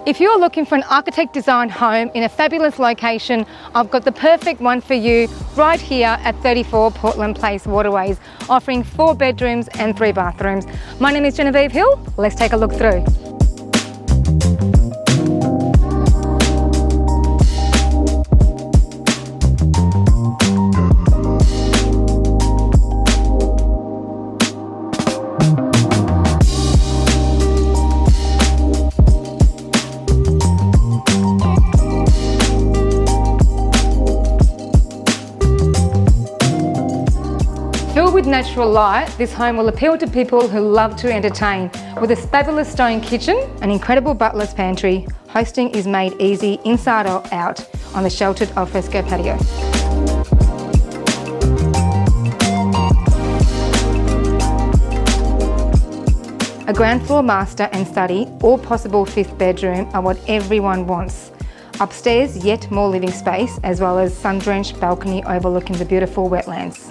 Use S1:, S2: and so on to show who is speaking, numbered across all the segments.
S1: If you're looking for an architect-designed home in a fabulous location, I've got the perfect one for you right here at 34 Portland Place, Waterways, offering 4 bedrooms and 3 bathrooms. My name is Genevieve Hill. Let's take a look through. Filled with natural light, this home will appeal to people who love to entertain. With a fabulous stone kitchen, an incredible butler's pantry, hosting is made easy inside or out on the sheltered alfresco patio. A ground floor master and study or possible 5th bedroom are what everyone wants. Upstairs, yet more living space, as well as sun-drenched balcony overlooking the beautiful wetlands.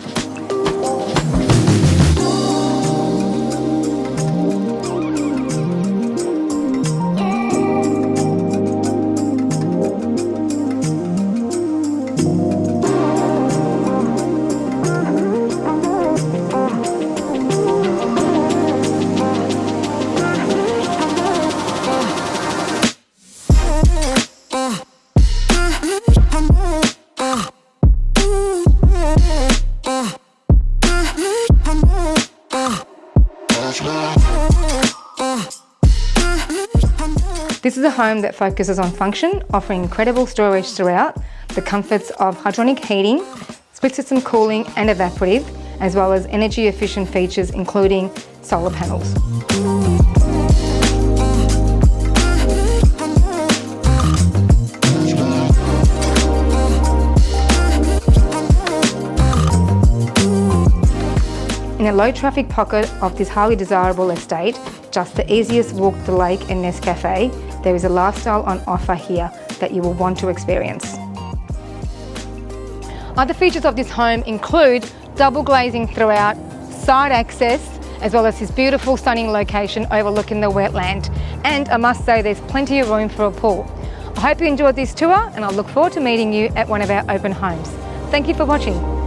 S1: This is a home that focuses on function, offering incredible storage throughout, the comforts of hydronic heating, split system cooling and evaporative, as well as energy efficient features including solar panels. In a low traffic pocket of this highly desirable estate, just the easiest walk to the lake and Nest Cafe, there is a lifestyle on offer here that you will want to experience. Other features of this home include double glazing throughout, side access, as well as this beautiful stunning location overlooking the wetland. And I must say there's plenty of room for a pool. I hope you enjoyed this tour and I look forward to meeting you at one of our open homes. Thank you for watching.